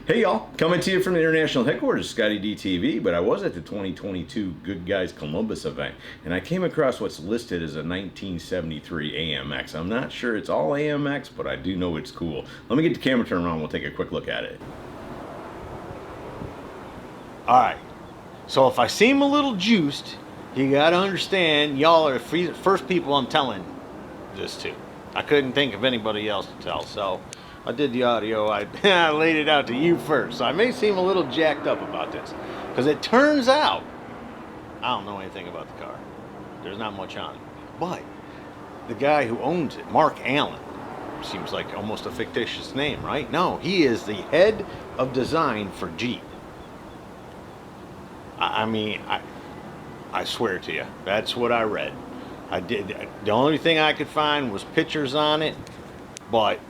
Hey y'all, coming to you from the international headquarters, ScottieDTV, but I was at the 2022 Goodguys Columbus event, and I came across what's listed as a 1973 AMX. I'm not sure it's all AMX, but I do know it's cool. Let me get the camera turned around, we'll take a quick look at it. Alright, so if I seem a little juiced, you gotta understand, y'all are the first people I'm telling this to. I couldn't think of anybody else to tell, so I did the audio. I laid it out to you first. So I may seem a little jacked up about this, because it turns out I don't know anything about the car. There's not much on it. But the guy who owns it, Mark Allen, seems like almost a fictitious name, right? No, he is the head of design for Jeep. I swear to you, that's what I read. I did. The only thing I could find was pictures on it, but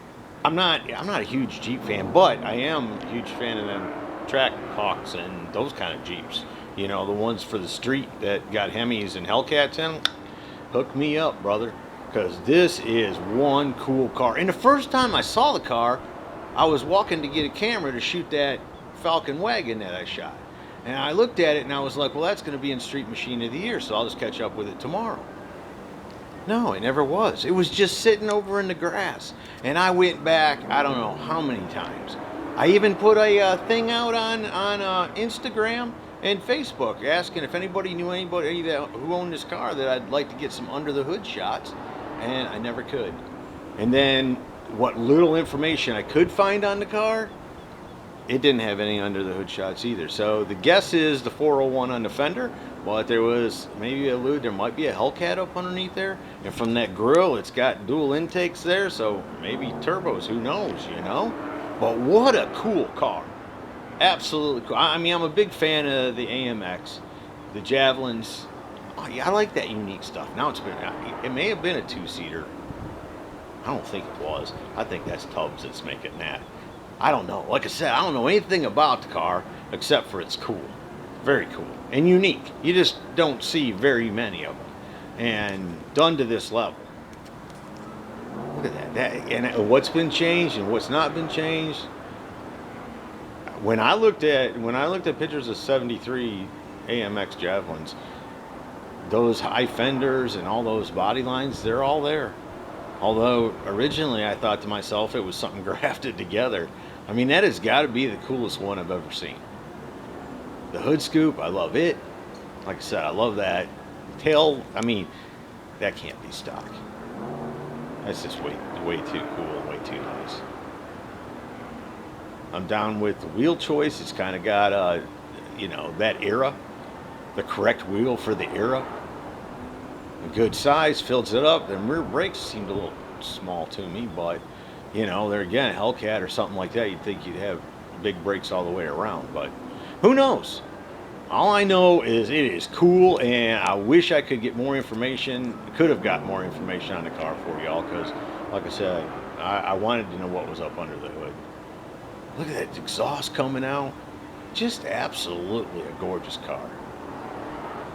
I'm not a huge Jeep fan, but I am a huge fan of them track hawks and those kind of Jeeps. You know, the ones for the street that got Hemis and Hellcats in them. Hook me up, brother, because this is one cool car. And the first time I saw the car, I was walking to get a camera to shoot that Falcon wagon that I shot. And I looked at it and I was like, well, that's going to be in Street Machine of the Year, so I'll just catch up with it tomorrow. No, it never was. It was just sitting over in the grass. And I went back, I don't know how many times. I even put a thing out on Instagram and Facebook asking if anybody knew anybody who owned this car that I'd like to get some under the hood shots. And I never could. And then what little information I could find on the car, it didn't have any under the hood shots either. So the guess is the 401 on the fender, but there was maybe there might be a Hellcat up underneath there. And from that grill, it's got dual intakes there, so maybe turbos, who knows, you know? But what a cool car. Absolutely cool. I mean, I'm a big fan of the AMX, the Javelins. Oh, yeah, I like that unique stuff. Now it may have been a two-seater. I don't think it was. I think that's Tubbs that's making that. I don't know. Like I said, I don't know anything about the car except for it's cool. Very cool and unique. You just don't see very many of them. And done to this level. Look at that. And what's been changed and what's not been changed. When I looked at pictures of 73 AMX Javelins, those high fenders and all those body lines, they're all there. Although originally I thought to myself it was something grafted together. I mean, that has got to be the coolest one I've ever seen. The hood scoop, I love it. Like I said, I love that. Tail, I mean, that can't be stock. That's just way too cool, way too nice. I'm down with the wheel choice. It's kind of got, you know, that era. The correct wheel for the era. A good size, fills it up. The rear brakes seemed a little small to me, but you know, they're again a Hellcat or something like that. You'd think you'd have big brakes all the way around, but who knows? All I know is it is cool, and I wish I could get more information. Could have got more information on the car for y'all, because like I said, I wanted to know what was up under the hood. Look at that exhaust coming out. Just absolutely a gorgeous car.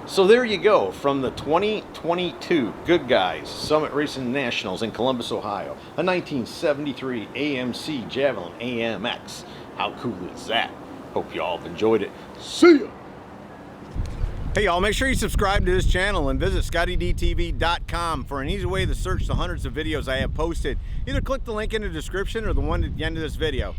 So there you go, from the 2022 Goodguys Summit Racing Nationals in Columbus, Ohio. A 1973 AMC Javelin AMX. How cool is that? Hope y'all have enjoyed it. See ya! Hey y'all, make sure you subscribe to this channel and visit ScottieDTV.com for an easy way to search the hundreds of videos I have posted. Either click the link in the description or the one at the end of this video.